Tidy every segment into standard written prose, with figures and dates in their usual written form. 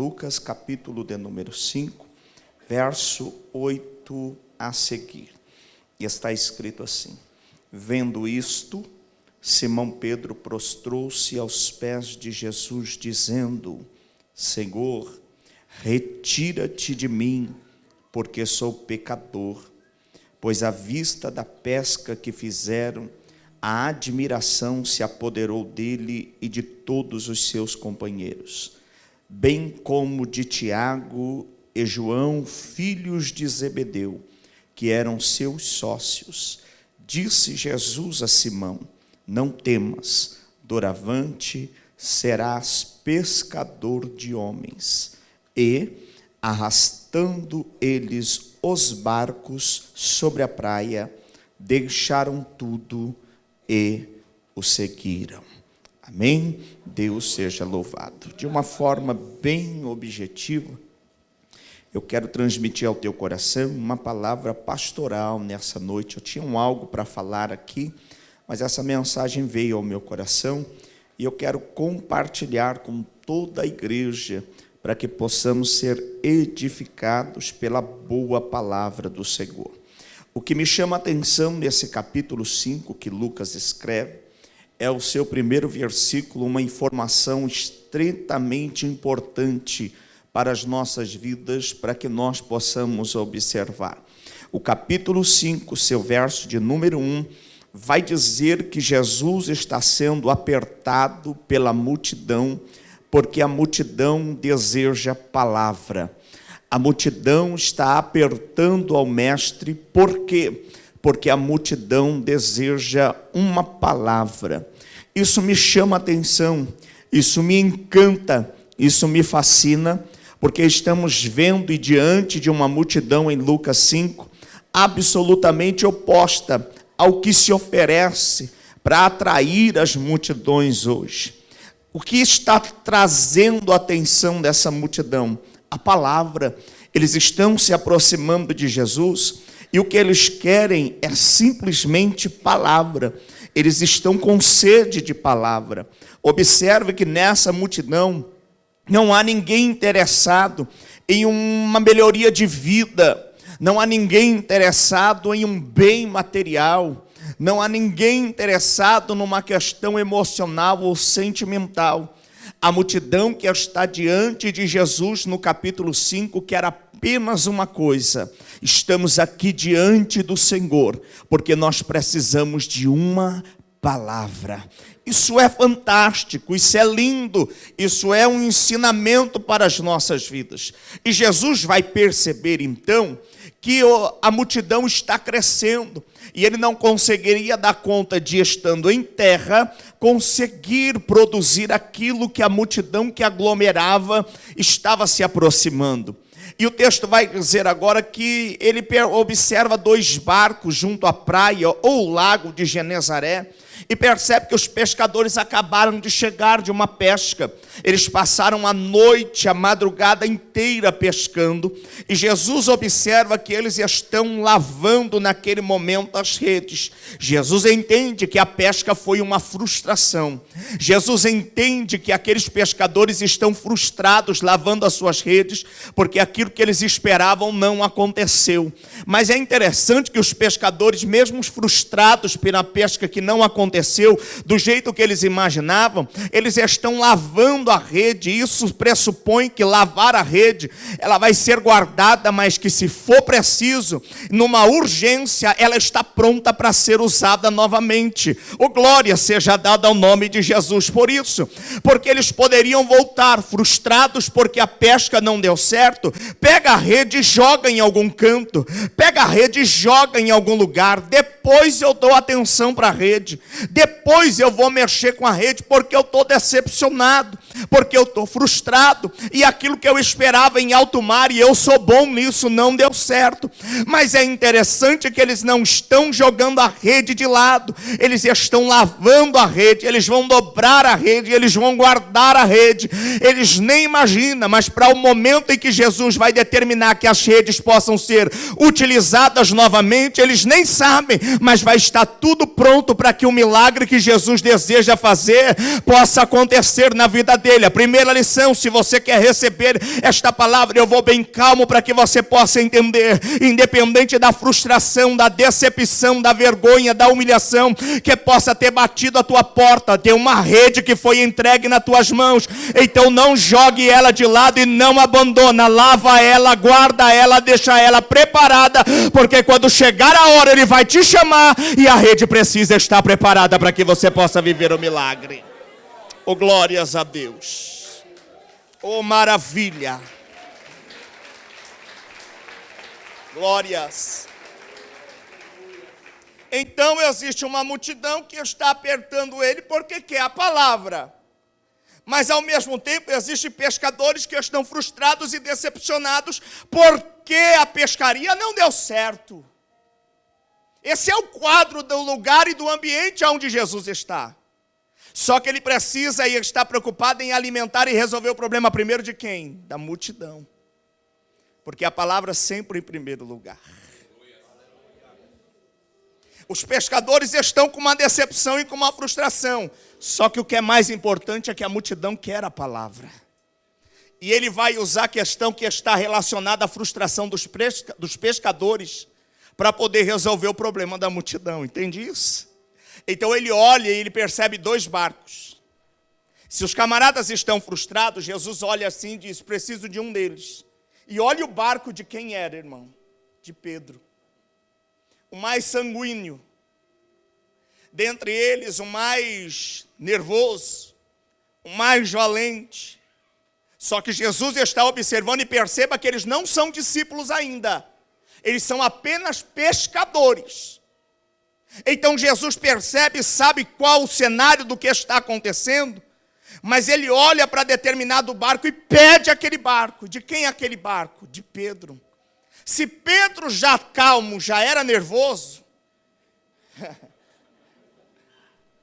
Lucas, capítulo de número 5, verso 8 a seguir. E está escrito assim: vendo isto, Simão Pedro prostrou-se aos pés de Jesus, dizendo: Senhor, retira-te de mim, porque sou pecador. Pois à vista da pesca que fizeram, a admiração se apoderou dele e de todos os seus companheiros, bem como de Tiago e João, filhos de Zebedeu, que eram seus sócios. Disse Jesus a Simão: não temas, doravante serás pescador de homens. E, arrastando eles os barcos sobre a praia, deixaram tudo e o seguiram. Amém? Deus seja louvado. De uma forma bem objetiva, eu quero transmitir ao teu coração uma palavra pastoral nessa noite. Eu tinha algo para falar aqui, mas essa mensagem veio ao meu coração e eu quero compartilhar com toda a igreja para que possamos ser edificados pela boa palavra do Senhor. O que me chama a atenção nesse capítulo 5 que Lucas escreve é o seu primeiro versículo, uma informação extremamente importante para as nossas vidas, para que nós possamos observar. O capítulo 5, seu verso de número 1, vai dizer que Jesus está sendo apertado pela multidão, porque a multidão deseja palavra. A multidão está apertando ao mestre, por quê? Porque a multidão deseja uma palavra. Isso me chama a atenção, isso me encanta, isso me fascina, porque estamos vendo e diante de uma multidão em Lucas 5, absolutamente oposta ao que se oferece para atrair as multidões hoje. O que está trazendo a atenção dessa multidão? A palavra. Eles estão se aproximando de Jesus e o que eles querem é simplesmente palavra. Eles estão com sede de palavra. Observe que nessa multidão não há ninguém interessado em uma melhoria de vida, não há ninguém interessado em um bem material, não há ninguém interessado numa questão emocional ou sentimental. A multidão que está diante de Jesus no capítulo 5 quer apenas uma coisa: estamos aqui diante do Senhor, porque nós precisamos de uma palavra. Isso é fantástico, isso é lindo, isso é um ensinamento para as nossas vidas. E Jesus vai perceber então que a multidão está crescendo e ele não conseguiria dar conta de, estando em terra, conseguir produzir aquilo que a multidão que aglomerava estava se aproximando. E o texto vai dizer agora que ele observa 2 barcos junto à praia ou lago de Genezaré e percebe que os pescadores acabaram de chegar de uma pesca. Eles passaram a noite, a madrugada inteira pescando, e Jesus observa que eles estão lavando naquele momento as redes. Jesus entende que a pesca foi uma frustração. Jesus entende que aqueles pescadores estão frustrados lavando as suas redes, porque aquilo que eles esperavam não aconteceu. Mas é interessante que os pescadores, mesmo frustrados pela pesca que não aconteceu do jeito que eles imaginavam, eles estão lavando a rede. Isso pressupõe que lavar a rede, ela vai ser guardada, mas que, se for preciso, numa urgência, ela está pronta para ser usada novamente. O glória seja dada ao nome de Jesus por isso, porque eles poderiam voltar frustrados porque a pesca não deu certo. Pega a rede e joga em algum canto, pega a rede e joga em algum lugar. Depois eu dou atenção para a rede, depois eu vou mexer com a rede, porque eu estou decepcionado, porque eu estou frustrado, e aquilo que eu esperava em alto mar, e eu sou bom nisso, não deu certo. Mas é interessante que eles não estão jogando a rede de lado, eles estão lavando a rede, eles vão dobrar a rede, eles vão guardar a rede. Eles nem imaginam, mas para o momento em que Jesus vai determinar que as redes possam ser utilizadas novamente, eles nem sabem, mas vai estar tudo pronto para que o milagre milagre que Jesus deseja fazer possa acontecer na vida dele. A primeira lição, se você quer receber esta palavra, eu vou bem calmo para que você possa entender, independente da frustração, da decepção, da vergonha, da humilhação que possa ter batido a tua porta, tem uma rede que foi entregue nas tuas mãos, então não jogue ela de lado e não abandona, lava ela, guarda ela, deixa ela preparada, porque quando chegar a hora ele vai te chamar e a rede precisa estar preparada para que você possa viver o milagre. Oh, glórias a Deus. Oh, maravilha. Glórias. Então existe uma multidão que está apertando ele porque quer a palavra. Mas ao mesmo tempo existem pescadores que estão frustrados e decepcionados porque a pescaria não deu certo. Esse é o quadro do lugar e do ambiente onde Jesus está. Só que ele precisa e está preocupado em alimentar e resolver o problema primeiro de quem? Da multidão. Porque a palavra sempre em primeiro lugar. Os pescadores estão com uma decepção e com uma frustração. Só que o que é mais importante é que a multidão quer a palavra. E ele vai usar a questão que está relacionada à frustração dos pescadores para poder resolver o problema da multidão. Entende isso? Então ele olha e ele percebe 2 barcos. Se os camaradas estão frustrados, Jesus olha assim e diz, preciso de um deles. E olha o barco de quem era, irmão? De Pedro. O mais sanguíneo, dentre eles o mais nervoso, o mais valente. Só que Jesus está observando e perceba que eles não são discípulos ainda, eles são apenas pescadores. Então Jesus percebe, sabe qual o cenário do que está acontecendo, mas ele olha para determinado barco e pede aquele barco. De quem é aquele barco? De Pedro. Se Pedro já calmo, já era nervoso,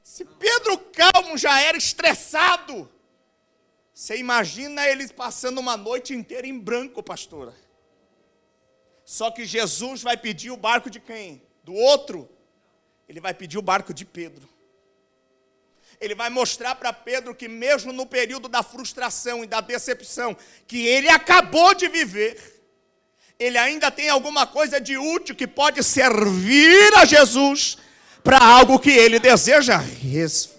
se Pedro calmo já era estressado, você imagina eles passando uma noite inteira em branco, pastora. Só que Jesus vai pedir o barco de quem? Do outro? Ele vai pedir o barco de Pedro. Ele vai mostrar para Pedro que mesmo no período da frustração e da decepção que ele acabou de viver, ele ainda tem alguma coisa de útil que pode servir a Jesus para algo que ele deseja fazer.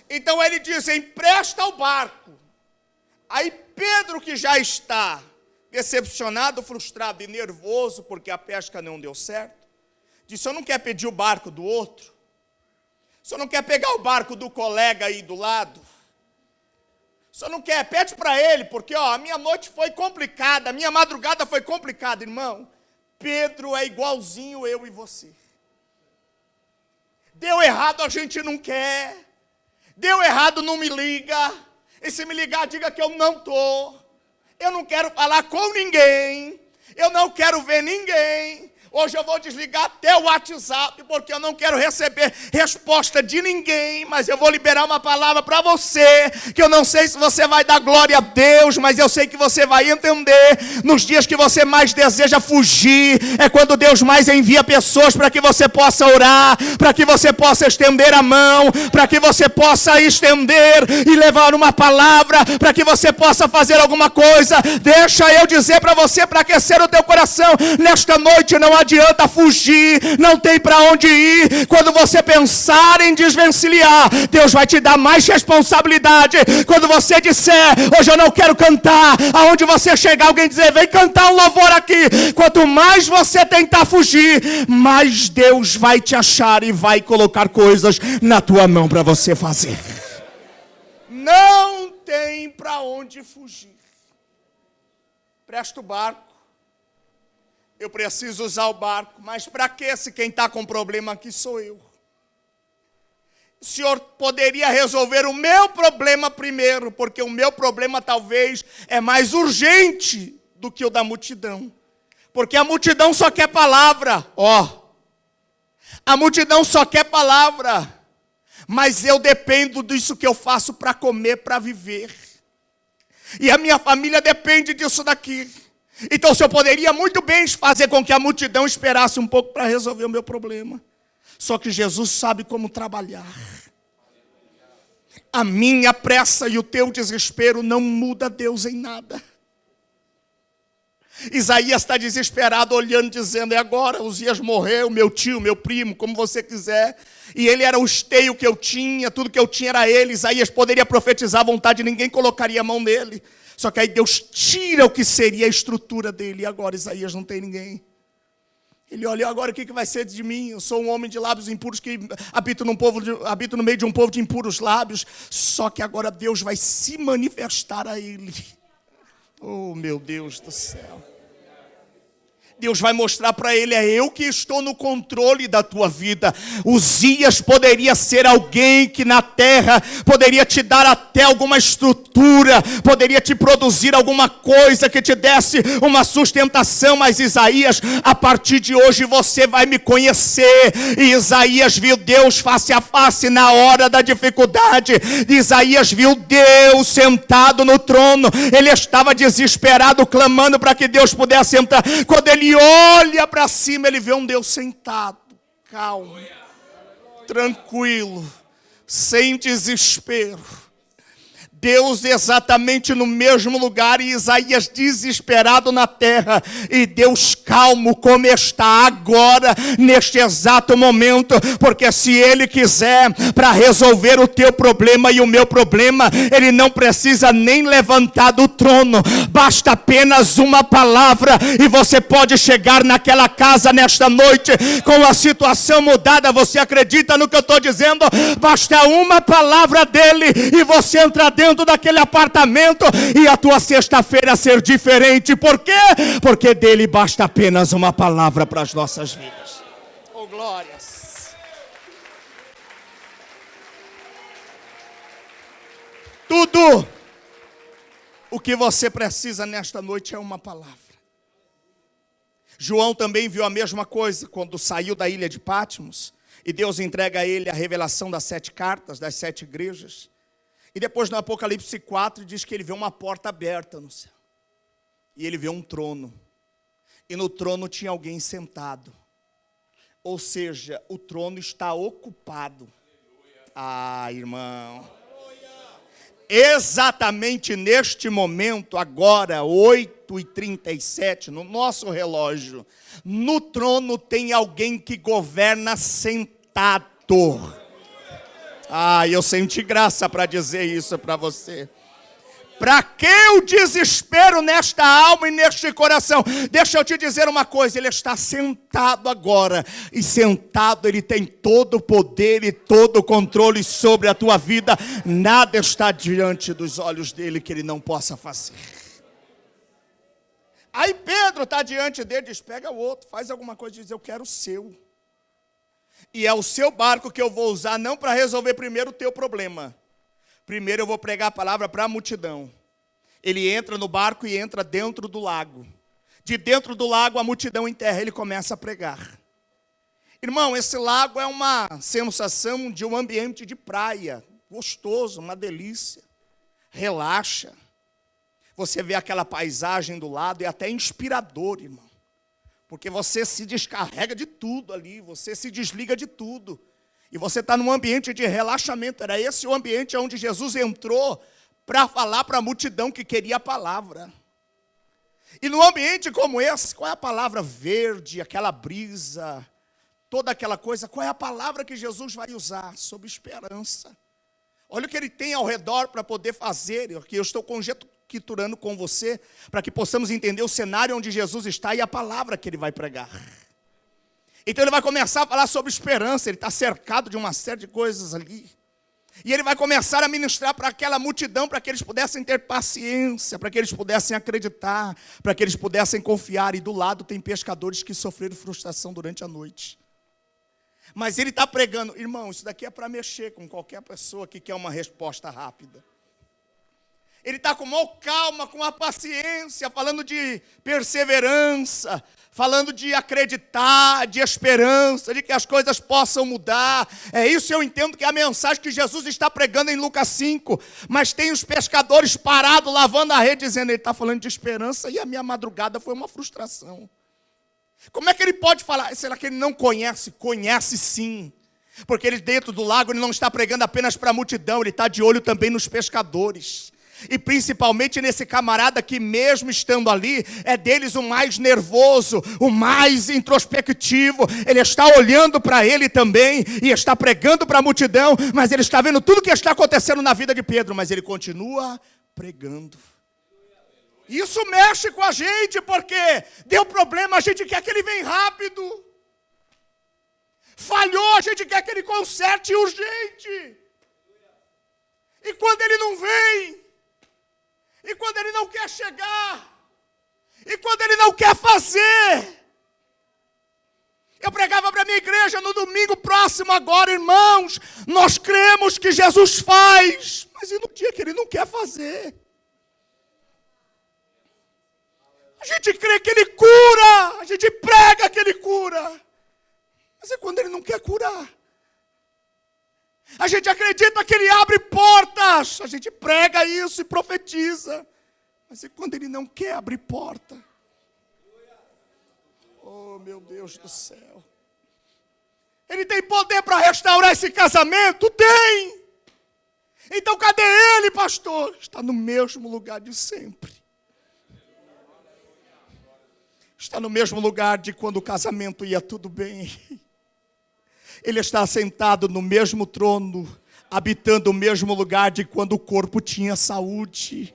Então ele diz, empresta o barco. Aí Pedro, que já está decepcionado, frustrado e nervoso porque a pesca não deu certo, disse, eu não quero pedir o barco do outro. O senhor não quer pegar o barco do colega aí do lado? O senhor não quer? Pede para ele, porque a minha noite foi complicada, a minha madrugada foi complicada, irmão. Pedro é igualzinho eu e você. Deu errado, a gente não quer. Deu errado, não me liga. E se me ligar, diga que eu não estou. Eu não quero falar com ninguém. Eu não quero ver ninguém. Hoje eu vou desligar até o WhatsApp, porque eu não quero receber resposta de ninguém, mas eu vou liberar uma palavra para você, que eu não sei se você vai dar glória a Deus, mas eu sei que você vai entender. Nos dias que você mais deseja fugir, é quando Deus mais envia pessoas para que você possa orar, para que você possa estender a mão, para que você possa estender e levar uma palavra, para que você possa fazer alguma coisa. Deixa eu dizer para você, para aquecer o teu coração, nesta noite não adianta fugir, não tem para onde ir. Quando você pensar em desvencilhar, Deus vai te dar mais responsabilidade. Quando você disser, hoje eu não quero cantar, aonde você chegar, alguém dizer, vem cantar um louvor aqui. Quanto mais você tentar fugir, mais Deus vai te achar e vai colocar coisas na tua mão para você fazer. Não tem para onde fugir. Presta o barco. Eu preciso usar o barco, mas para que se quem está com problema aqui sou eu? O senhor poderia resolver o meu problema primeiro, porque o meu problema talvez é mais urgente do que o da multidão. Porque a multidão só quer palavra, a multidão só quer palavra, mas eu dependo disso que eu faço para comer, para viver. E a minha família depende disso daqui. Então, se eu poderia muito bem fazer com que a multidão esperasse um pouco para resolver o meu problema. Só que Jesus sabe como trabalhar. A minha pressa e o teu desespero não muda Deus em nada. Isaías está desesperado, olhando, dizendo: é agora, Uzias morreu, meu tio, meu primo, como você quiser. E ele era o esteio que eu tinha, tudo que eu tinha era ele. Isaías poderia profetizar à vontade, ninguém colocaria a mão nele. Só que aí Deus tira o que seria a estrutura dele. E agora Isaías não tem ninguém. Ele olha: agora o que vai ser de mim? Eu sou um homem de lábios impuros que habito no meio de um povo de impuros lábios. Só que agora Deus vai se manifestar a ele. Oh, meu Deus do céu. Deus vai mostrar para ele: é eu que estou no controle da tua vida. Uzias poderia ser alguém que na terra poderia te dar até alguma estrutura, poderia te produzir alguma coisa que te desse uma sustentação, mas Isaías, a partir de hoje você vai me conhecer. E Isaías viu Deus face a face na hora da dificuldade. Isaías viu Deus sentado no trono. Ele estava desesperado, clamando para que Deus pudesse entrar. Quando ele olha para cima, ele vê um Deus sentado, calmo, tranquilo, sem desespero. Deus exatamente no mesmo lugar, e Isaías desesperado na terra, e Deus calmo como está agora, neste exato momento, porque se Ele quiser para resolver o teu problema e o meu problema, Ele não precisa nem levantar do trono, basta apenas uma palavra, e você pode chegar naquela casa nesta noite, com a situação mudada. Você acredita no que eu estou dizendo? Basta uma palavra dEle, e você entra dentro daquele apartamento, e a tua sexta-feira ser diferente. Por quê? Porque dele basta apenas uma palavra para as nossas vidas. Oh, glórias! Tudo o que você precisa nesta noite é uma palavra. João também viu a mesma coisa quando saiu da ilha de Patmos, e Deus entrega a ele a revelação das 7 cartas, das 7 igrejas. E depois no Apocalipse 4 diz que ele vê uma porta aberta no céu. E ele vê um trono. E no trono tinha alguém sentado. Ou seja, o trono está ocupado. Ah, irmão. Exatamente neste momento, agora, 8h37, no nosso relógio, no trono tem alguém que governa sentado. Ah, eu senti graça para dizer isso para você. Para que o desespero nesta alma e neste coração? Deixa eu te dizer uma coisa: ele está sentado agora. E sentado ele tem todo o poder e todo o controle sobre a tua vida. Nada está diante dos olhos dele que ele não possa fazer. Aí Pedro está diante dele e diz: pega o outro, faz alguma coisa, diz: eu quero o seu. E é o seu barco que eu vou usar, não para resolver primeiro o teu problema. Primeiro eu vou pregar a palavra para a multidão. Ele entra no barco e entra dentro do lago. De dentro do lago a multidão em terra, ele começa a pregar. Irmão, esse lago é uma sensação de um ambiente de praia. Gostoso, uma delícia. Relaxa. Você vê aquela paisagem do lado, é até inspirador, irmão. Porque você se descarrega de tudo ali, você se desliga de tudo. E você está num ambiente de relaxamento. Era esse o ambiente onde Jesus entrou para falar para a multidão que queria a palavra. E num ambiente como esse, qual é a palavra verde, aquela brisa, toda aquela coisa, qual é a palavra que Jesus vai usar? Sobre esperança. Olha o que ele tem ao redor para poder fazer, que eu estou conjecturando com você, para que possamos entender o cenário onde Jesus está e a palavra que ele vai pregar. Então ele vai começar a falar sobre esperança, ele está cercado de uma série de coisas ali. E ele vai começar a ministrar para aquela multidão, para que eles pudessem ter paciência, para que eles pudessem acreditar, para que eles pudessem confiar. E do lado tem pescadores que sofreram frustração durante a noite. Mas ele está pregando, irmão, isso daqui é para mexer com qualquer pessoa que quer uma resposta rápida. Ele está com maior calma, com a paciência, falando de perseverança, falando de acreditar, de esperança, de que as coisas possam mudar. É isso, eu entendo que é a mensagem que Jesus está pregando em Lucas 5. Mas tem os pescadores parados, lavando a rede, dizendo, ele está falando de esperança e a minha madrugada foi uma frustração. Como é que ele pode falar? Será que ele não conhece? Conhece sim. Porque ele dentro do lago, ele não está pregando apenas para a multidão, ele está de olho também nos pescadores. E principalmente nesse camarada que mesmo estando ali, é deles o mais nervoso, o mais introspectivo. Ele está olhando para ele também e está pregando para a multidão, mas ele está vendo tudo que está acontecendo na vida de Pedro, mas ele continua pregando. Isso mexe com a gente, porque deu problema, a gente quer que ele venha rápido. Falhou, a gente quer que ele conserte urgente. E quando ele não vem, e quando ele não quer chegar, e quando ele não quer fazer. Eu pregava para a minha igreja no domingo próximo agora, irmãos, nós cremos que Jesus faz, mas e no dia que ele não quer fazer? A gente crê que ele cura, a gente prega que ele cura, mas é quando ele não quer curar. A gente acredita que ele abre portas, a gente prega isso e profetiza, mas é quando ele não quer abrir porta. Oh, meu Deus do céu. Ele tem poder para restaurar esse casamento? Tem. Então cadê ele, pastor? Está no mesmo lugar de sempre. Está no mesmo lugar de quando o casamento ia tudo bem. Ele está sentado no mesmo trono, habitando o mesmo lugar de quando o corpo tinha saúde.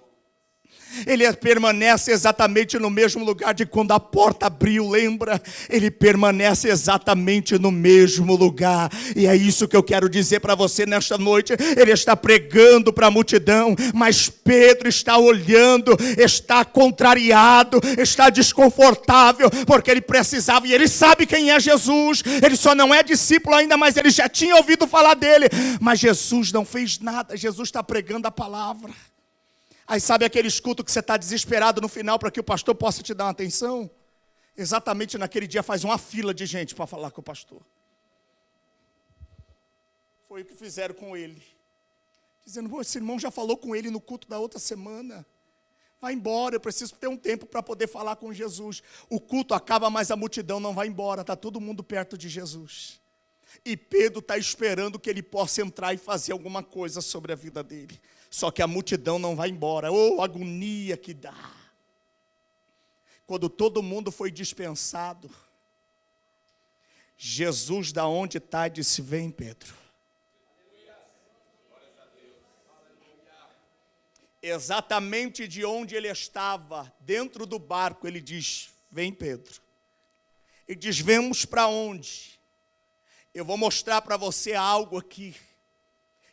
Ele permanece exatamente no mesmo lugar de quando a porta abriu, lembra? Ele permanece exatamente no mesmo lugar. E é isso que eu quero dizer para você nesta noite. Ele está pregando para a multidão, mas Pedro está olhando, está contrariado, está desconfortável, porque ele precisava, e ele sabe quem é Jesus. Ele só não é discípulo ainda, mas ele já tinha ouvido falar dele. Mas Jesus não fez nada, Jesus está pregando a palavra. Aí sabe aquele escuto que você está desesperado no final para que o pastor possa te dar uma atenção? Exatamente naquele dia faz uma fila de gente para falar com o pastor. Foi o que fizeram com ele. Dizendo, esse irmão já falou com ele no culto da outra semana. Vai embora, eu preciso ter um tempo para poder falar com Jesus. O culto acaba, mas a multidão não vai embora, está todo mundo perto de Jesus. E Pedro está esperando que ele possa entrar e fazer alguma coisa sobre a vida dele. Só que a multidão não vai embora. Oh, agonia que dá. Quando todo mundo foi dispensado, Jesus da onde está disse, vem Pedro. Exatamente de onde ele estava, dentro do barco, ele diz, vem Pedro. Ele diz, vamos para onde? Eu vou mostrar para você algo aqui.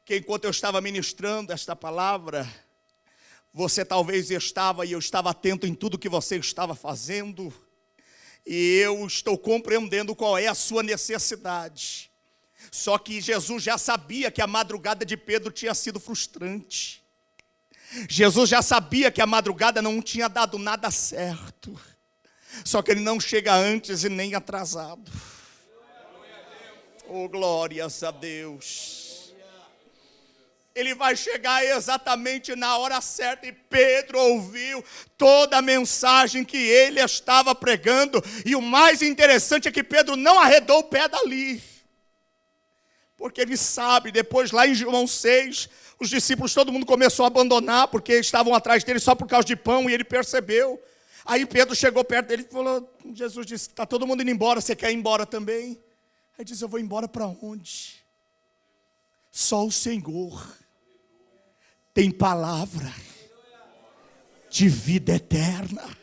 Que enquanto eu estava ministrando esta palavra, você talvez estava, e eu estava atento em tudo que você estava fazendo, e eu estou compreendendo qual é a sua necessidade. Só que Jesus já sabia que a madrugada de Pedro tinha sido frustrante. Jesus já sabia que a madrugada não tinha dado nada certo. Só que ele não chega antes e nem atrasado. Oh, glórias a Deus. Ele vai chegar exatamente na hora certa, e Pedro ouviu toda a mensagem que ele estava pregando, e o mais interessante é que Pedro não arredou o pé dali, porque ele sabe, depois lá em João 6, os discípulos, todo mundo começou a abandonar, porque estavam atrás dele só por causa de pão, e ele percebeu. Aí Pedro chegou perto dele e falou, Jesus disse, está todo mundo indo embora, você quer ir embora também? Aí diz, eu vou embora para onde? Só o Senhor tem palavra de vida eterna.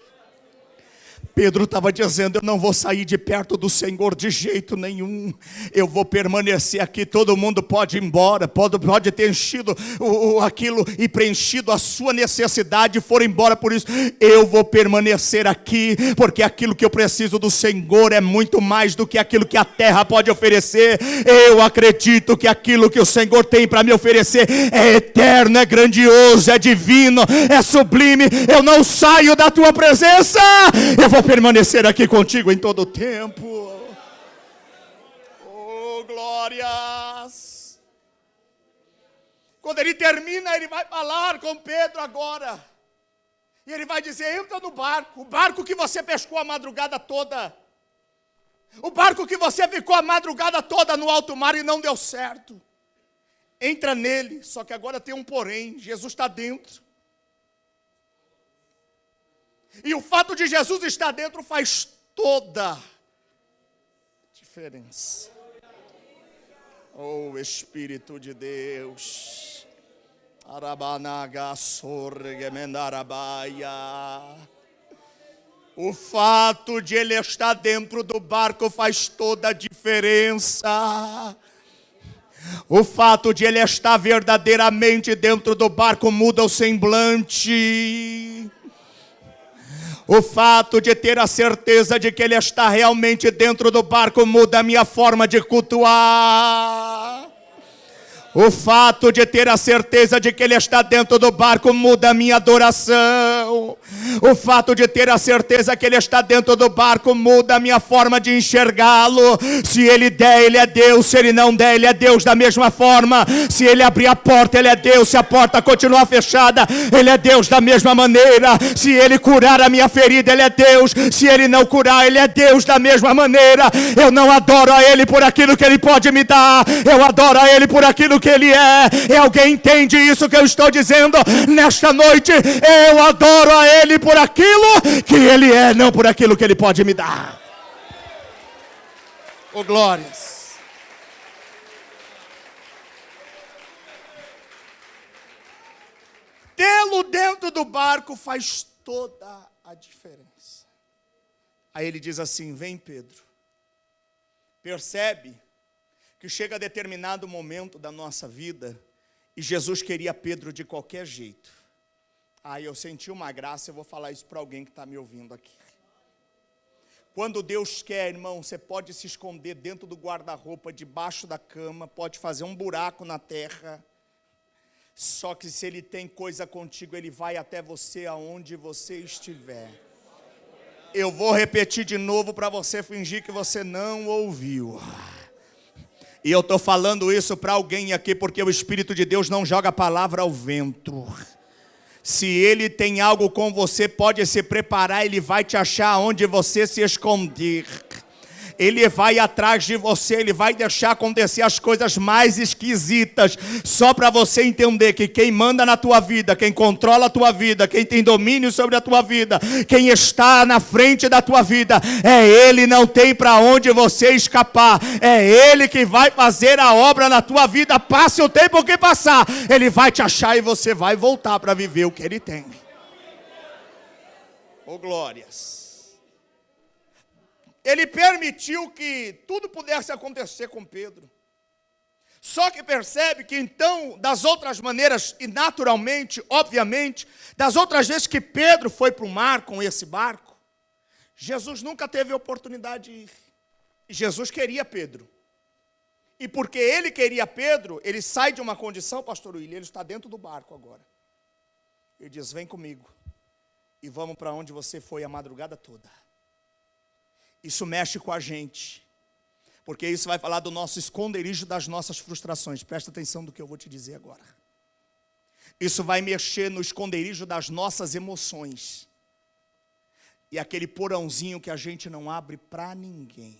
Pedro estava dizendo, eu não vou sair de perto do Senhor de jeito nenhum. Eu vou permanecer aqui, todo mundo pode ir embora, pode ter enchido aquilo e preenchido a sua necessidade e for embora. Por isso, eu vou permanecer aqui, porque aquilo que eu preciso do Senhor é muito mais do que aquilo que a terra pode oferecer. Eu acredito que aquilo que o Senhor tem para me oferecer é eterno, é grandioso, é divino, é sublime. Eu não saio da tua presença, eu vou permanecer aqui contigo em todo o tempo. Oh, glórias. Quando ele termina, ele vai falar com Pedro agora. E ele vai dizer, entra no barco, o barco que você pescou a madrugada toda. O barco que você ficou a madrugada toda no alto mar e não deu certo. Entra nele, só que agora tem um porém, Jesus está dentro. E o fato de Jesus estar dentro faz toda a diferença. Oh, Espírito de Deus. Arabanaga sorgemendarabaia. O fato de ele estar dentro do barco faz toda a diferença. O fato de ele estar verdadeiramente dentro do barco muda o semblante. O fato de ter a certeza de que ele está realmente dentro do barco muda a minha forma de cultuar. O fato de ter a certeza de que ele está dentro do barco muda a minha adoração. O fato de ter a certeza que ele está dentro do barco muda a minha forma de enxergá-lo. Se ele der, ele é Deus. Se ele não der, ele é Deus da mesma forma. Se ele abrir a porta, ele é Deus. Se a porta continuar fechada, ele é Deus da mesma maneira. Se ele curar a minha ferida, ele é Deus. Se ele não curar, ele é Deus da mesma maneira. Eu não adoro a ele por aquilo que ele pode me dar. Eu adoro a ele por aquilo que ele é. E alguém entende isso que eu estou dizendo nesta noite? Eu adoro a ele por aquilo que ele é, não por aquilo que ele pode me dar. Oh, glórias. Tê-lo dentro do barco faz toda a diferença. Aí ele diz assim: vem, Pedro. Percebe que chega determinado momento da nossa vida e Jesus queria Pedro de qualquer jeito. Aí eu senti uma graça, eu vou falar isso para alguém que está me ouvindo aqui. Quando Deus quer, irmão, você pode se esconder dentro do guarda-roupa, debaixo da cama, pode fazer um buraco na terra. Só que se Ele tem coisa contigo, Ele vai até você aonde você estiver. Eu vou repetir de novo para você fingir que você não ouviu. E eu estou falando isso para alguém aqui, porque o Espírito de Deus não joga a palavra ao vento. Se Ele tem algo com você, pode se preparar, Ele vai te achar onde você se esconder. Ele vai atrás de você, Ele vai deixar acontecer as coisas mais esquisitas, só para você entender que quem manda na tua vida, quem controla a tua vida, quem tem domínio sobre a tua vida, quem está na frente da tua vida, é Ele, não tem para onde você escapar, é Ele que vai fazer a obra na tua vida, passe o tempo que passar, Ele vai te achar e você vai voltar para viver o que Ele tem. Oh, glórias. Ele permitiu que tudo pudesse acontecer com Pedro. Só que percebe que então, das outras maneiras, e naturalmente, obviamente, das outras vezes que Pedro foi para o mar com esse barco, Jesus nunca teve oportunidade de ir. E Jesus queria Pedro. E porque ele queria Pedro, ele sai de uma condição, pastor William, ele está dentro do barco agora. Ele diz: vem comigo e vamos para onde você foi a madrugada toda. Isso mexe com a gente, porque isso vai falar do nosso esconderijo das nossas frustrações. Presta atenção no que eu vou te dizer agora. Isso vai mexer no esconderijo das nossas emoções. E aquele porãozinho que a gente não abre para ninguém.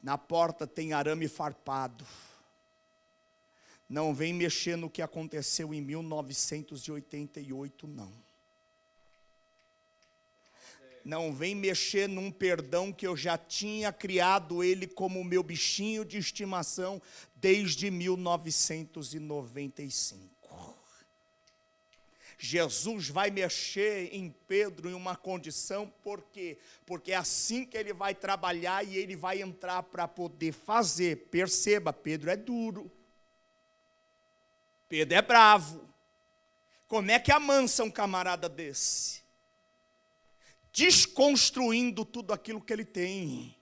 Na porta tem arame farpado. Não vem mexer no que aconteceu em 1988, não. Não vem mexer num perdão que eu já tinha criado ele como meu bichinho de estimação desde 1995. Jesus vai mexer em Pedro em uma condição, por quê? Porque é assim que ele vai trabalhar e ele vai entrar para poder fazer. Perceba, Pedro é duro. Pedro é bravo. Como é que amansa um camarada desse? Desconstruindo tudo aquilo que ele tem.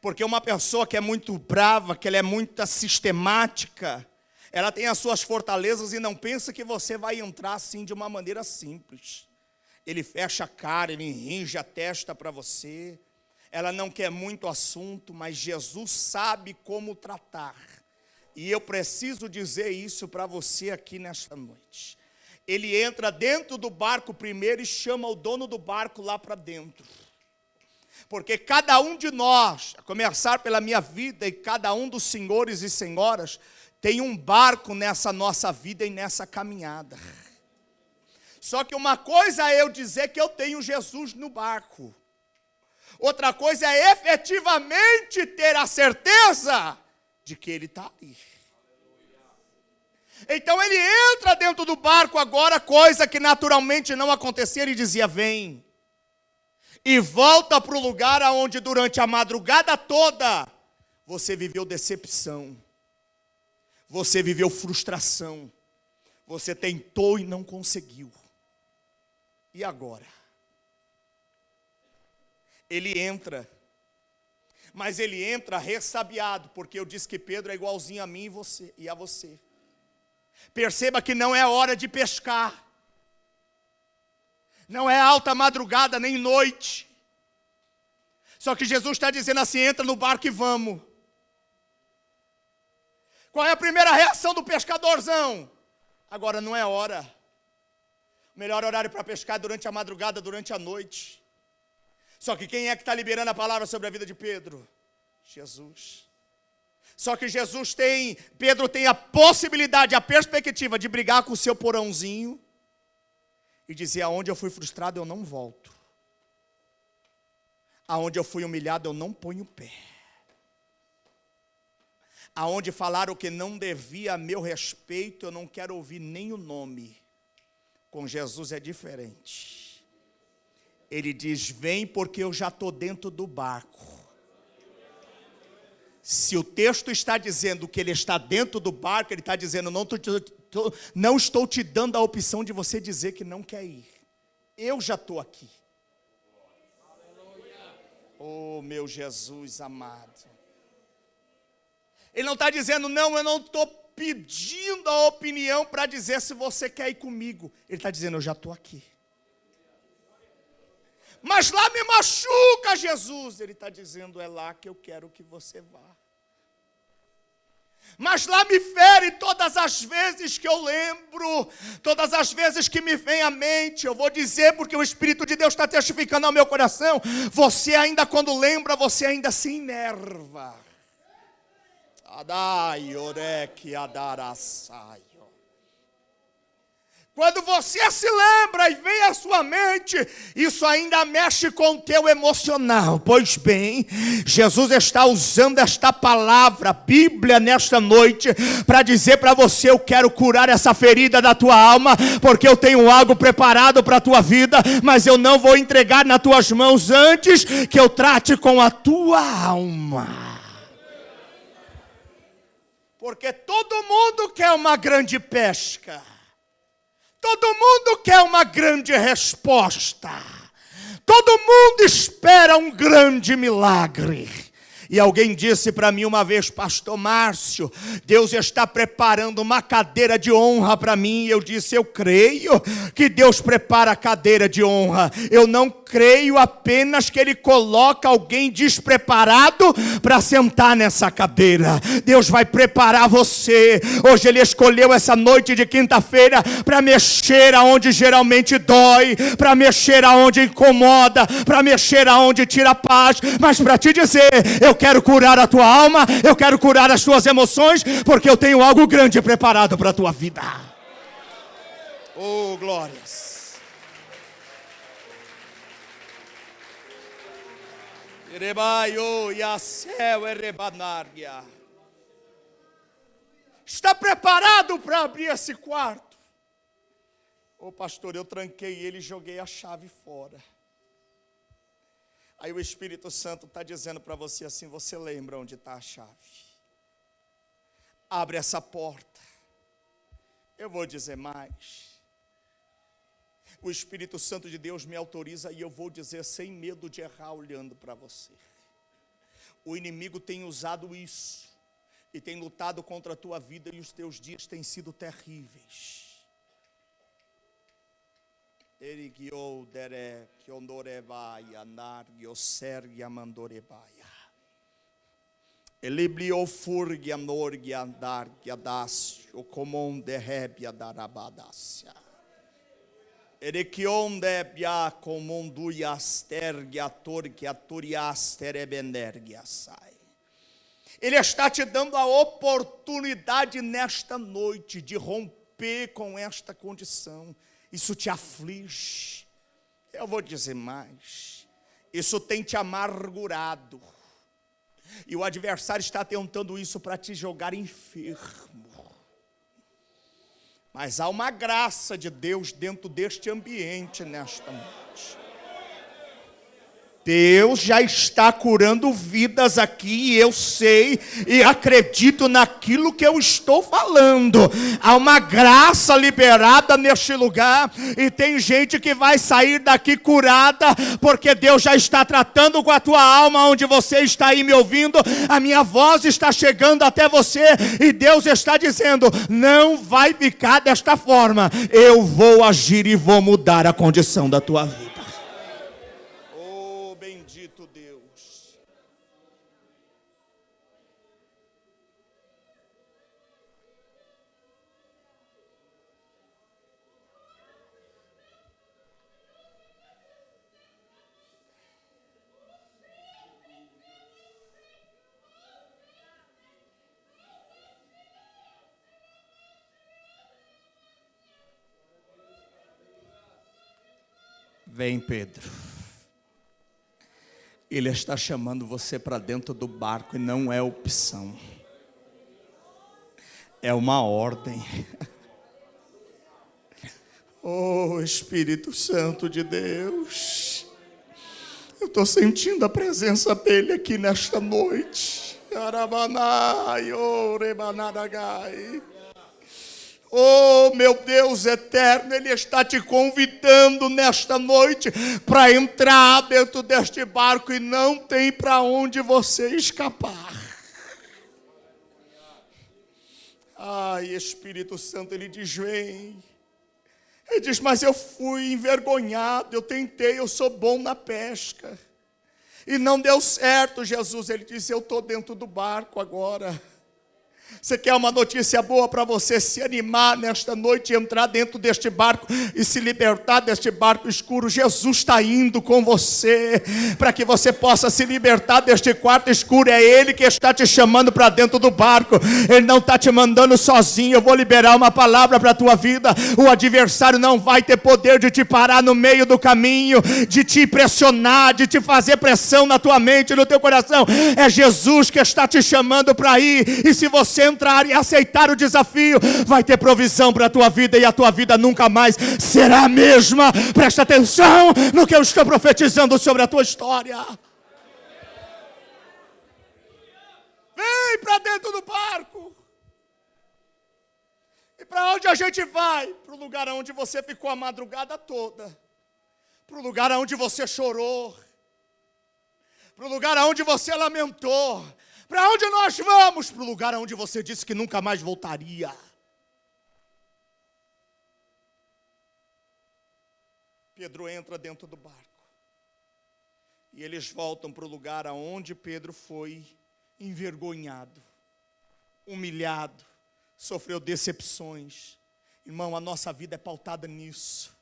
Porque uma pessoa que é muito brava, que ela é muito sistemática, ela tem as suas fortalezas e não pensa que você vai entrar assim de uma maneira simples. Ele fecha a cara, ele ringe a testa para você. Ela não quer muito assunto, mas Jesus sabe como tratar. E eu preciso dizer isso para você aqui nesta noite. Ele entra dentro do barco primeiro e chama o dono do barco lá para dentro. Porque cada um de nós, a começar pela minha vida e cada um dos senhores e senhoras, tem um barco nessa nossa vida e nessa caminhada. Só que uma coisa é eu dizer que eu tenho Jesus no barco. Outra coisa é efetivamente ter a certeza de que Ele está ali. Então ele entra dentro do barco agora, coisa que naturalmente não acontecia, ele dizia, vem. E volta para o lugar onde durante a madrugada toda, você viveu decepção. Você viveu frustração. Você tentou e não conseguiu. E agora? Ele entra. Mas ele entra ressabiado, porque eu disse que Pedro é igualzinho a mim e a você. Perceba que não é hora de pescar. Não é alta madrugada, nem noite. Só que Jesus está dizendo assim, entra no barco e vamos. Qual é a primeira reação do pescadorzão? Agora não é hora. O melhor horário para pescar é durante a madrugada, durante a noite. Só que quem é que está liberando a palavra sobre a vida de Pedro? Jesus. Só que Pedro tem a possibilidade, a perspectiva de brigar com o seu porãozinho e dizer, aonde eu fui frustrado eu não volto. Aonde eu fui humilhado eu não ponho o pé. Aonde falaram o que não devia a meu respeito, eu não quero ouvir nem o nome. Com Jesus é diferente. Ele diz, vem porque eu já estou dentro do barco. Se o texto está dizendo que ele está dentro do barco, ele está dizendo, não estou te dando a opção de você dizer que não quer ir. Eu já estou aqui. Oh, meu Jesus amado. Ele não está dizendo, não, eu não estou pedindo a opinião para dizer se você quer ir comigo. Ele está dizendo, eu já estou aqui. Mas lá me machuca, Jesus. Ele está dizendo, é lá que eu quero que você vá. Mas lá me fere todas as vezes que eu lembro, todas as vezes que me vem à mente, eu vou dizer porque o Espírito de Deus está testificando ao meu coração, você ainda quando lembra, você ainda se enerva. Adai, orek, adarasai. Quando você se lembra e vem à sua mente, isso ainda mexe com o teu emocional. Pois bem, Jesus está usando esta palavra, Bíblia, nesta noite, para dizer para você, eu quero curar essa ferida da tua alma, porque eu tenho algo preparado para a tua vida, mas eu não vou entregar nas tuas mãos antes que eu trate com a tua alma. Porque todo mundo quer uma grande pesca. Todo mundo quer uma grande resposta. Todo mundo espera um grande milagre. E alguém disse para mim uma vez, pastor Márcio, Deus está preparando uma cadeira de honra para mim. E eu disse, eu creio que Deus prepara a cadeira de honra. Eu não creio apenas que Ele coloca alguém despreparado para sentar nessa cadeira. Deus vai preparar você. Hoje Ele escolheu essa noite de quinta-feira para mexer aonde geralmente dói, para mexer aonde incomoda, para mexer aonde tira a paz, mas para te dizer, eu quero curar a tua alma, eu quero curar as tuas emoções, porque eu tenho algo grande preparado para a tua vida. Oh, glórias. Está preparado para abrir esse quarto? Oh, pastor, eu tranquei ele e joguei a chave fora. Aí o Espírito Santo está dizendo para você assim, você lembra onde está a chave? Abre essa porta. Eu vou dizer mais. O Espírito Santo de Deus me autoriza e eu vou dizer sem medo de errar olhando para você. O inimigo tem usado isso e tem lutado contra a tua vida e os teus dias têm sido terríveis. Ele guiou dere que ondorebaia nar yosergia mandorebaia. Ele bliou furgia norgia andar guiadas o comum derrebia darabadácia. Erekionde bia comunduiaster que aturiaster ebendergiasai. Ele está te dando a oportunidade nesta noite de romper com esta condição. Isso te aflige. Eu vou dizer mais. Isso tem te amargurado. E o adversário está tentando isso para te jogar enfermo. Mas há uma graça de Deus dentro deste ambiente nesta noite. Deus já está curando vidas aqui, e eu sei e acredito naquilo que eu estou falando. Há uma graça liberada neste lugar, e tem gente que vai sair daqui curada, porque Deus já está tratando com a tua alma, onde você está aí me ouvindo. A minha voz está chegando até você, e Deus está dizendo: não vai ficar desta forma, eu vou agir e vou mudar a condição da tua vida. Bendito Deus. Vem, Pedro. Ele está chamando você para dentro do barco, e não é opção. É uma ordem. Oh, Espírito Santo de Deus. Eu estou sentindo a presença dele aqui nesta noite. Oh, meu Deus eterno, Ele está te convidando nesta noite para entrar dentro deste barco, e não tem para onde você escapar. Ai, Espírito Santo, Ele diz: vem. Ele diz: mas eu fui envergonhado, eu tentei, eu sou bom na pesca, e não deu certo, Jesus. Ele disse: eu estou dentro do barco agora. Você quer uma notícia boa para você se animar nesta noite, entrar dentro deste barco e se libertar deste barco escuro? Jesus está indo com você para que você possa se libertar deste quarto escuro. É Ele que está te chamando para dentro do barco. Ele não está te mandando sozinho. Eu vou liberar uma palavra para a tua vida. O adversário não vai ter poder de te parar no meio do caminho, de te pressionar, de te fazer pressão na tua mente, no teu coração. É Jesus que está te chamando para ir. E se você entrar e aceitar o desafio, vai ter provisão para a tua vida, e a tua vida nunca mais será a mesma. Presta atenção no que eu estou profetizando sobre a tua história. Vem para dentro do barco. E para onde a gente vai? Para o lugar onde você ficou a madrugada toda, para o lugar onde você chorou, para o lugar onde você lamentou. Para onde nós vamos? Para o lugar onde você disse que nunca mais voltaria. Pedro entra dentro do barco. E eles voltam para o lugar aonde Pedro foi envergonhado, humilhado, sofreu decepções. Irmão, a nossa vida é pautada nisso.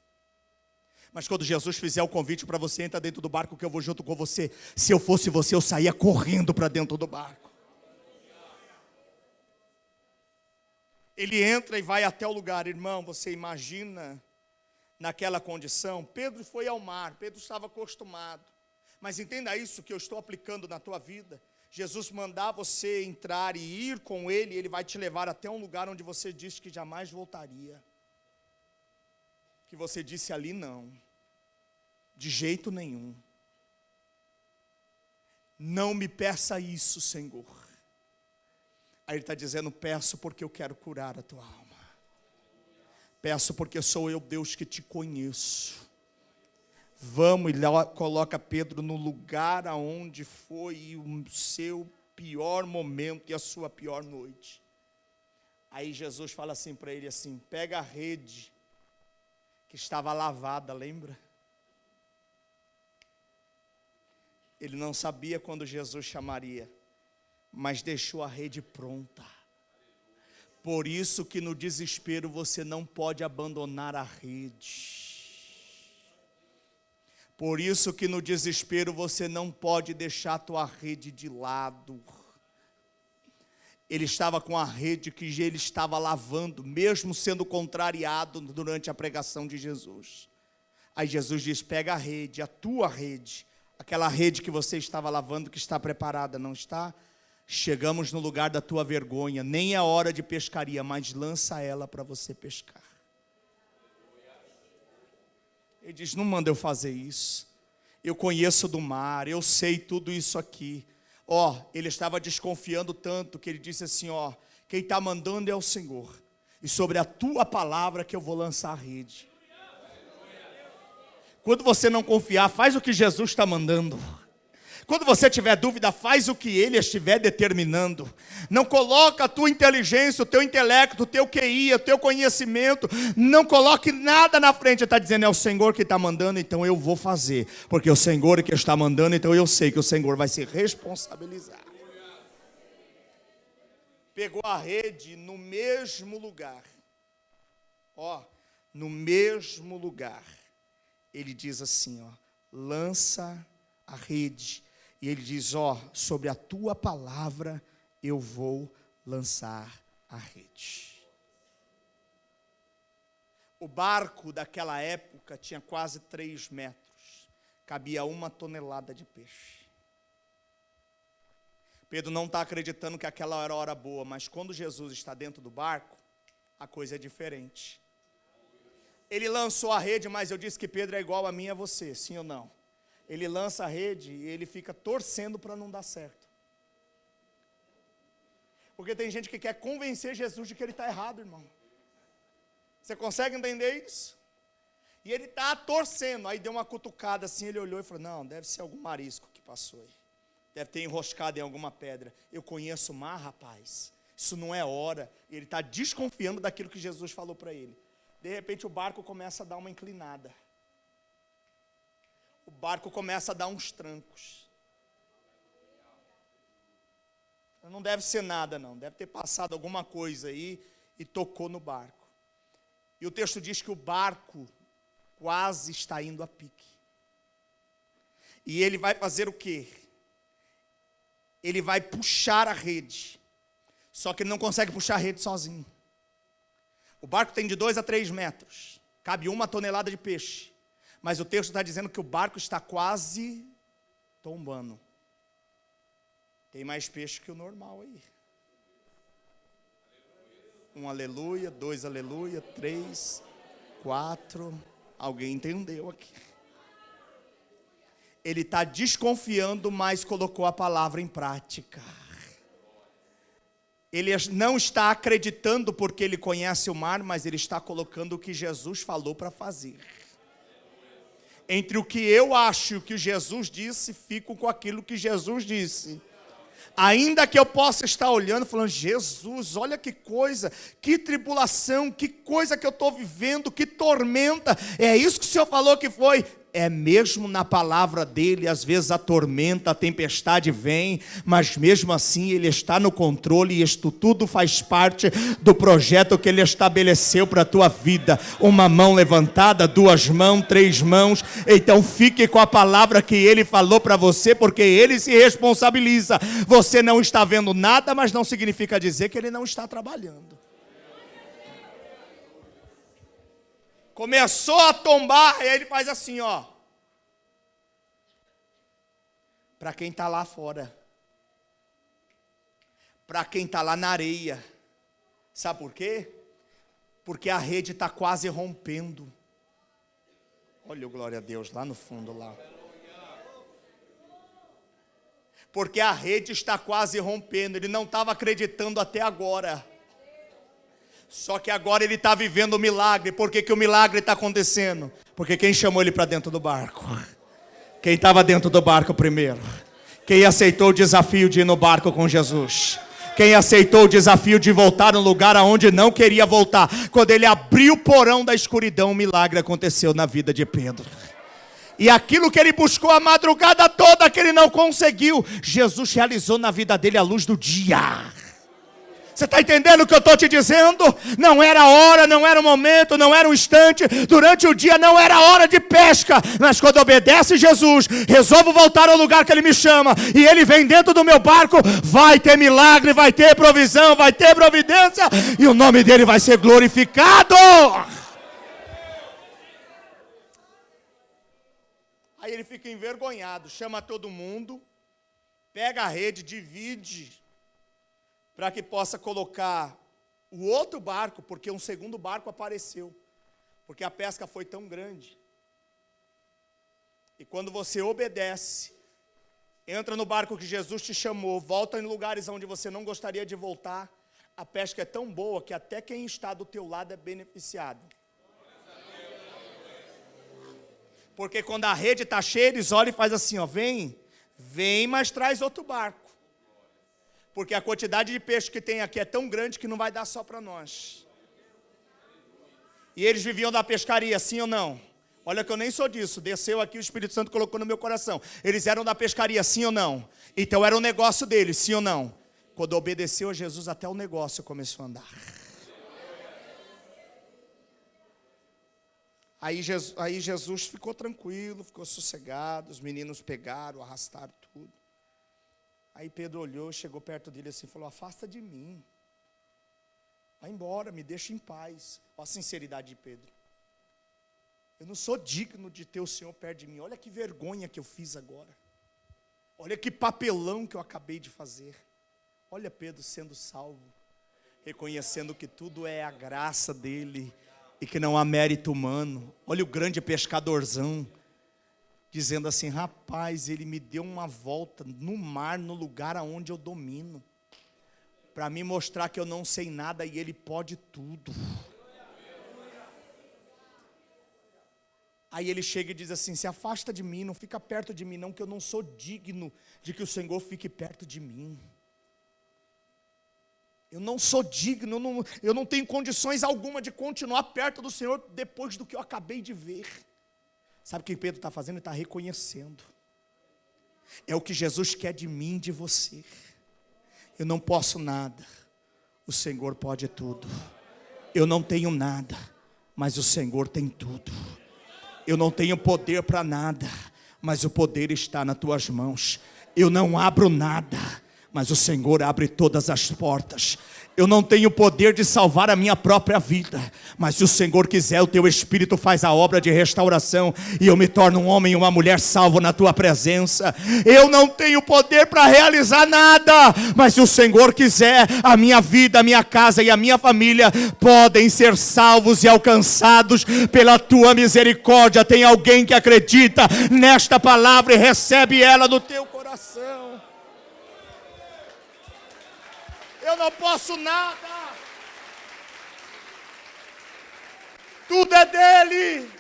Mas quando Jesus fizer o convite para você, entrar dentro do barco que eu vou junto com você. Se eu fosse você, eu saía correndo para dentro do barco. Ele entra e vai até o lugar. Irmão, você imagina naquela condição? Pedro foi ao mar, Pedro estava acostumado. Mas entenda isso que eu estou aplicando na tua vida. Jesus mandar você entrar e ir com Ele, Ele vai te levar até um lugar onde você disse que jamais voltaria. Que você disse ali não. De jeito nenhum. Não me peça isso, Senhor. Aí Ele está dizendo: peço porque eu quero curar a tua alma. Peço porque sou eu, Deus, que te conheço. Vamos, e coloca Pedro no lugar aonde foi o seu pior momento e a sua pior noite. Aí Jesus fala assim para ele assim: pega a rede que estava lavada, lembra? Ele não sabia quando Jesus chamaria, mas deixou a rede pronta. Por isso que no desespero você não pode abandonar a rede. Por isso que no desespero você não pode deixar a tua rede de lado. Ele estava com a rede que ele estava lavando, mesmo sendo contrariado durante a pregação de Jesus. Aí Jesus diz: pega a rede, a tua rede, aquela rede que você estava lavando, que está preparada, não está? Chegamos no lugar da tua vergonha, nem é hora de pescaria, mas lança ela para você pescar. Ele diz: não manda eu fazer isso, eu conheço do mar, eu sei tudo isso aqui. Ele estava desconfiando tanto que ele disse assim: quem está mandando é o Senhor, e sobre a tua palavra que eu vou lançar a rede. Quando você não confiar, faz o que Jesus está mandando. Quando você tiver dúvida, faz o que Ele estiver determinando. Não coloca a tua inteligência, o teu intelecto, o teu QI, o teu conhecimento. Não coloque nada na frente. Ele está dizendo: é o Senhor que está mandando, então eu vou fazer. Porque o Senhor que está mandando, então eu sei que o Senhor vai se responsabilizar. Pegou a rede no mesmo lugar. No mesmo lugar. Ele diz assim, lança a rede. E ele diz: sobre a tua palavra eu vou lançar a rede. O barco daquela época tinha quase 3 metros. Cabia 1 tonelada de peixe. Pedro não está acreditando que aquela era a hora boa, mas quando Jesus está dentro do barco, a coisa é diferente. Ele lançou a rede, mas eu disse que Pedro é igual a mim e a você, sim ou não? Ele lança a rede e ele fica torcendo para não dar certo. Porque tem gente que quer convencer Jesus de que ele está errado, irmão. Você consegue entender isso? E ele está torcendo, aí deu uma cutucada assim, ele olhou e falou: não, deve ser algum marisco que passou aí. Deve ter enroscado em alguma pedra. Eu conheço o mar, rapaz. Isso não é hora. E ele está desconfiando daquilo que Jesus falou para ele. De repente o barco começa a dar uma inclinada. O barco começa a dar uns trancos. Não deve ser nada não, deve ter passado alguma coisa aí e tocou no barco. E o texto diz que o barco quase está indo a pique. E ele vai fazer o quê? Ele vai puxar a rede. Só que ele não consegue puxar a rede sozinho. O barco tem de 2 a 3 metros. Cabe 1 tonelada de peixe. Mas o texto está dizendo que o barco está quase tombando. Tem mais peixe que o normal aí. 1 aleluia, 2 aleluia, 3, 4. Alguém entendeu aqui. Ele está desconfiando, mas colocou a palavra em prática. Ele não está acreditando porque ele conhece o mar, mas ele está colocando o que Jesus falou para fazer. Entre o que eu acho e o que Jesus disse, fico com aquilo que Jesus disse. Ainda que eu possa estar olhando, falando: Jesus, olha que coisa, que tribulação, que coisa que eu estou vivendo, que tormenta. É isso que o Senhor falou que foi. É mesmo na palavra dele, às vezes a tormenta, a tempestade vem, mas mesmo assim ele está no controle, e isto tudo faz parte do projeto que ele estabeleceu para a tua vida. 1 mão levantada, 2 mãos, 3 mãos, então fique com a palavra que ele falou para você, porque ele se responsabiliza. Você não está vendo nada, mas não significa dizer que ele não está trabalhando. Começou a tombar, e ele faz assim, para quem está lá fora, para quem está lá na areia. Sabe por quê? Porque a rede está quase rompendo. Olha o glória a Deus lá no fundo lá. Porque a rede está quase rompendo. Ele não estava acreditando até agora. Só que agora ele está vivendo o milagre. Por que o milagre está acontecendo? Porque quem chamou ele para dentro do barco? Quem estava dentro do barco primeiro? Quem aceitou o desafio de ir no barco com Jesus? Quem aceitou o desafio de voltar no lugar aonde não queria voltar? Quando ele abriu o porão da escuridão, um milagre aconteceu na vida de Pedro. E aquilo que ele buscou a madrugada toda, que ele não conseguiu, Jesus realizou na vida dele a luz do dia. Você está entendendo o que eu estou te dizendo? Não era a hora, não era o momento, não era o instante. Durante o dia não era a hora de pesca. Mas quando obedece Jesus, resolvo voltar ao lugar que Ele me chama, e Ele vem dentro do meu barco, vai ter milagre, vai ter provisão, vai ter providência, e o nome dEle vai ser glorificado. Aí ele fica envergonhado, chama todo mundo, pega a rede, divide, para que possa colocar o outro barco, porque um segundo barco apareceu, porque a pesca foi tão grande. E quando você obedece, entra no barco que Jesus te chamou, volta em lugares onde você não gostaria de voltar, a pesca é tão boa que até quem está do teu lado é beneficiado. Porque quando a rede está cheia, eles olham e fazem assim, ó, vem, mas traz outro barco. Porque a quantidade de peixe que tem aqui é tão grande que não vai dar só para nós. E eles viviam da pescaria, sim ou não? Olha que eu nem sou disso, desceu aqui, o Espírito Santo colocou no meu coração. Eles eram da pescaria, sim ou não? Então era um negócio deles, sim ou não? Quando obedeceu a Jesus, até o negócio começou a andar. Aí Jesus ficou tranquilo, ficou sossegado, os meninos pegaram, arrastaram tudo. Aí Pedro olhou, chegou perto dele assim e falou, afasta de mim. Vai embora, me deixa em paz. Olha a sinceridade de Pedro. Eu não sou digno de ter o Senhor perto de mim. Olha que vergonha que eu fiz agora. Olha que papelão que eu acabei de fazer. Olha Pedro sendo salvo, reconhecendo que tudo é a graça dele e que não há mérito humano. Olha o grande pescadorzão, dizendo assim, rapaz, ele me deu uma volta no mar, no lugar aonde eu domino, para me mostrar que eu não sei nada e ele pode tudo. Aí ele chega e diz assim, se afasta de mim, não fica perto de mim não, que eu não sou digno de que o Senhor fique perto de mim. Eu não sou digno, eu não tenho condições alguma de continuar perto do Senhor depois do que eu acabei de ver. Sabe o que Pedro está fazendo? Ele está reconhecendo. É o que Jesus quer de mim e de você. Eu não posso nada, o Senhor pode tudo. Eu não tenho nada, mas o Senhor tem tudo. Eu não tenho poder para nada, mas o poder está nas tuas mãos. Eu não abro nada, mas o Senhor abre todas as portas. Eu não tenho poder de salvar a minha própria vida, mas se o Senhor quiser, o teu Espírito faz a obra de restauração, e eu me torno um homem e uma mulher salvo na tua presença. Eu não tenho poder para realizar nada, mas se o Senhor quiser, a minha vida, a minha casa e a minha família podem ser salvos e alcançados pela tua misericórdia. Tem alguém que acredita nesta palavra e recebe ela no teu coração? Eu não posso nada. Tudo é dele.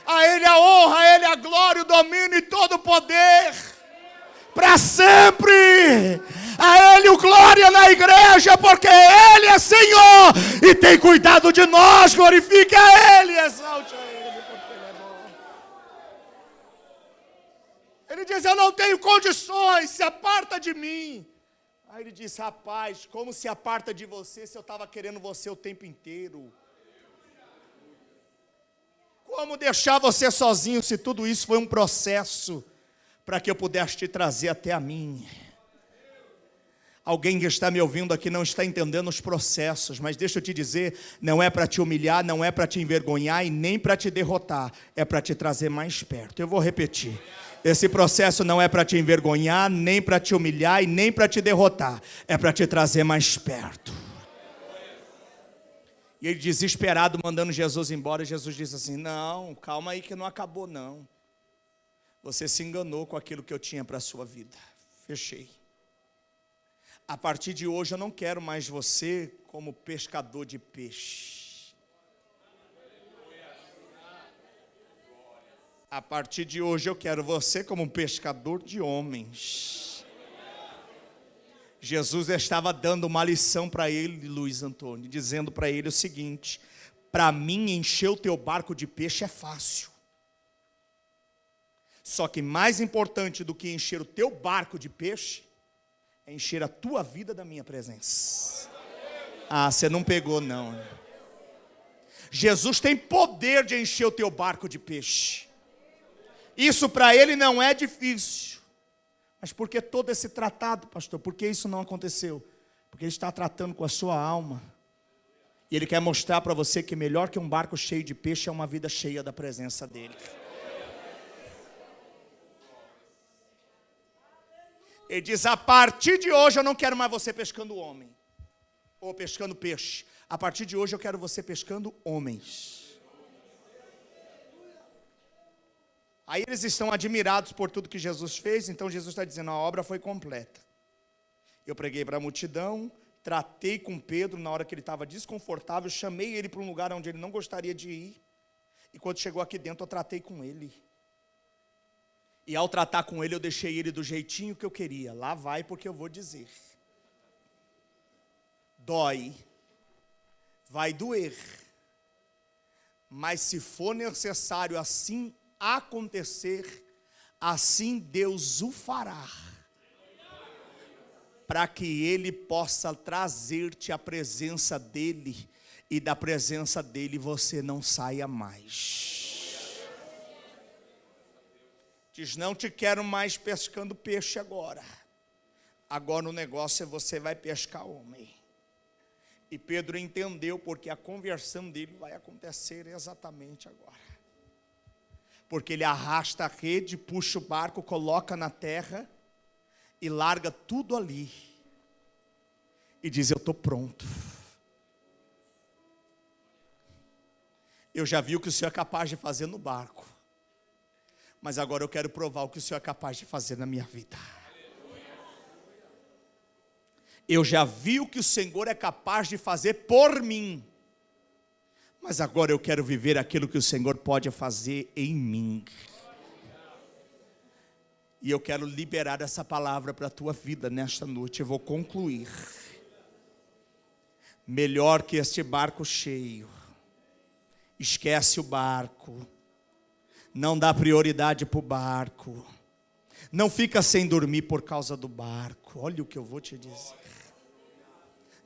A ele a honra, a ele a glória, o domínio e todo o poder. Para sempre. A ele o glória na igreja, porque ele é Senhor e tem cuidado de nós. Glorifique a ele, exalte a ele, porque ele é bom. Ele diz, eu não tenho condições, se aparta de mim. Aí ele disse, rapaz, como se aparta de você se eu estava querendo você o tempo inteiro? Como deixar você sozinho se tudo isso foi um processo para que eu pudesse te trazer até a mim? Alguém que está me ouvindo aqui não está entendendo os processos, mas deixa eu te dizer, não é para te humilhar, não é para te envergonhar e nem para te derrotar, é para te trazer mais perto. Eu vou repetir. Esse processo não é para te envergonhar, nem para te humilhar e nem para te derrotar. É para te trazer mais perto. E ele desesperado mandando Jesus embora. Jesus disse assim, não, calma aí que não acabou não. Você se enganou com aquilo que eu tinha para a sua vida. Fechei. A partir de hoje eu não quero mais você como pescador de peixe. A partir de hoje eu quero você como um pescador de homens. Jesus estava dando uma lição para ele, Luiz Antônio, dizendo para ele o seguinte, para mim encher o teu barco de peixe é fácil. Só que mais importante do que encher o teu barco de peixe, é encher a tua vida da minha presença. Ah, você não pegou não. Jesus tem poder de encher o teu barco de peixe. Isso para ele não é difícil. Mas por que todo esse tratado, pastor? Por que isso não aconteceu? Porque ele está tratando com a sua alma. E ele quer mostrar para você que melhor que um barco cheio de peixe é uma vida cheia da presença dele. Ele diz, a partir de hoje eu não quero mais você pescando homem. Ou pescando peixe. A partir de hoje eu quero você pescando homens. Aí eles estão admirados por tudo que Jesus fez. Então Jesus está dizendo, a obra foi completa. Eu preguei para a multidão, tratei com Pedro na hora que ele estava desconfortável, chamei ele para um lugar onde ele não gostaria de ir. E quando chegou aqui dentro eu tratei com ele. E ao tratar com ele eu deixei ele do jeitinho que eu queria. Lá vai porque eu vou dizer. Dói. Vai doer. Mas se for necessário assim acontecer, assim Deus o fará, para que Ele possa trazer-te a presença dEle, e da presença dEle você não saia mais. Diz, não te quero mais pescando peixe agora. Agora o negócio é você vai pescar homem. E Pedro entendeu, porque a conversão dele vai acontecer exatamente agora. Porque ele arrasta a rede, puxa o barco, coloca na terra e larga tudo ali. E diz, eu estou pronto. Eu já vi o que o Senhor é capaz de fazer no barco. Mas agora eu quero provar o que o Senhor é capaz de fazer na minha vida. Eu já vi o que o Senhor é capaz de fazer por mim. Mas agora eu quero viver aquilo que o Senhor pode fazer em mim. E eu quero liberar essa palavra para a tua vida nesta noite. Eu vou concluir. Melhor que este barco cheio. Esquece o barco. Não dá prioridade para o barco. Não fica sem dormir por causa do barco. Olha o que eu vou te dizer.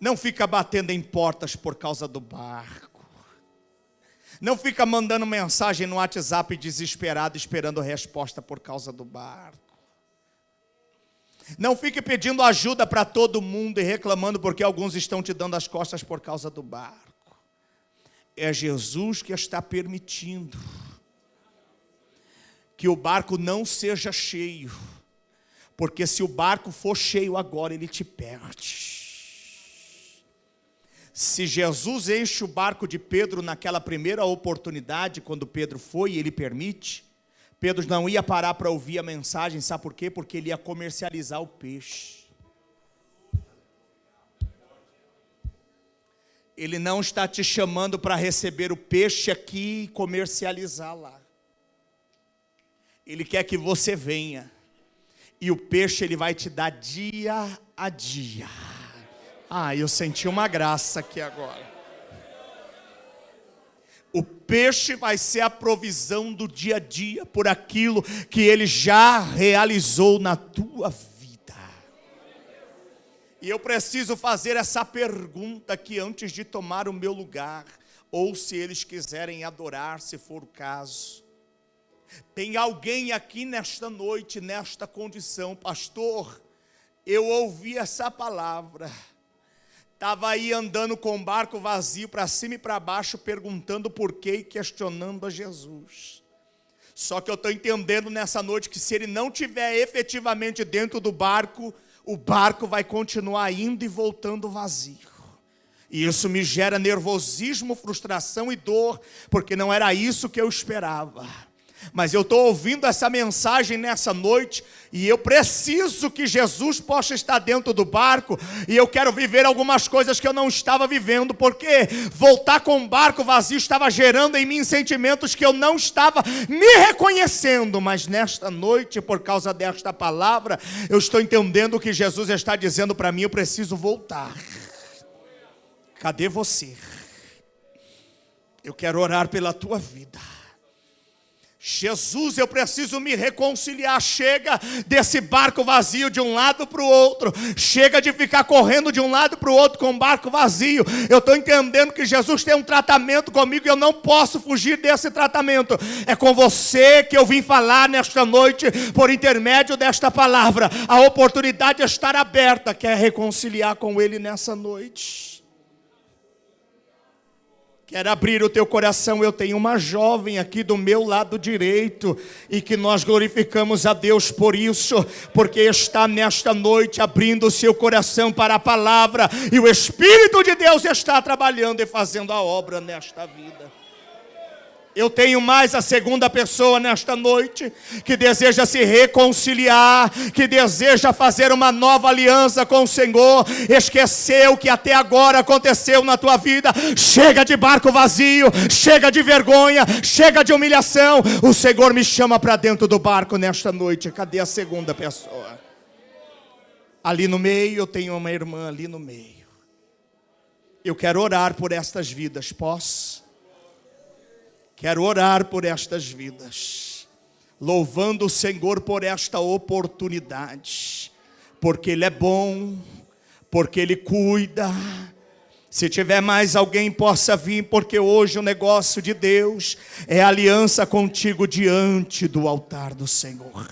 Não fica batendo em portas por causa do barco. Não fica mandando mensagem no WhatsApp desesperado, esperando resposta por causa do barco. Não fique pedindo ajuda para todo mundo e reclamando porque alguns estão te dando as costas por causa do barco. É Jesus que está permitindo que o barco não seja cheio. Porque se o barco for cheio agora, ele te perde. Se Jesus enche o barco de Pedro naquela primeira oportunidade, quando Pedro foi e ele permite, Pedro não ia parar para ouvir a mensagem, sabe por quê? Porque ele ia comercializar o peixe. Ele não está te chamando para receber o peixe aqui e comercializar lá. Ele quer que você venha. E o peixe ele vai te dar dia a dia. Ah, eu senti uma graça aqui agora. O peixe vai ser a provisão do dia a dia por aquilo que ele já realizou na tua vida. E eu preciso fazer essa pergunta aqui antes de tomar o meu lugar, ou se eles quiserem adorar, se for o caso. Tem alguém aqui nesta noite, nesta condição, pastor, eu ouvi essa palavra. Estava aí andando com o barco vazio para cima e para baixo, perguntando por quê e questionando a Jesus. Só que eu estou entendendo nessa noite que se ele não estiver efetivamente dentro do barco, o barco vai continuar indo e voltando vazio. E isso me gera nervosismo, frustração e dor, porque não era isso que eu esperava. Mas eu estou ouvindo essa mensagem nessa noite e eu preciso que Jesus possa estar dentro do barco e eu quero viver algumas coisas que eu não estava vivendo, porque voltar com o barco vazio estava gerando em mim sentimentos que eu não estava me reconhecendo, mas nesta noite, por causa desta palavra, eu estou entendendo o que Jesus está dizendo para mim, eu preciso voltar. Cadê você? Eu quero orar pela tua vida. Jesus, eu preciso me reconciliar. Chega desse barco vazio de um lado para o outro. Chega de ficar correndo de um lado para o outro com o barco vazio. Eu estou entendendo que Jesus tem um tratamento comigo e eu não posso fugir desse tratamento. É com você que eu vim falar nesta noite, por intermédio desta palavra. A oportunidade de estar aberta, quer reconciliar com Ele nessa noite. Quero abrir o teu coração. Eu tenho uma jovem aqui do meu lado direito, e que nós glorificamos a Deus por isso, porque está nesta noite abrindo o seu coração para a palavra, e o Espírito de Deus está trabalhando e fazendo a obra nesta vida. Eu tenho mais a segunda pessoa nesta noite, que deseja se reconciliar, que deseja fazer uma nova aliança com o Senhor. Esqueceu que até agora aconteceu na tua vida. Chega de barco vazio, chega de vergonha, chega de humilhação. O Senhor me chama para dentro do barco nesta noite. Cadê a segunda pessoa? Ali no meio, eu tenho uma irmã ali no meio. Eu quero orar por estas vidas, posso? Quero orar por estas vidas, louvando o Senhor por esta oportunidade, porque Ele é bom, porque Ele cuida. Se tiver mais alguém, possa vir, porque hoje o negócio de Deus é aliança contigo diante do altar do Senhor.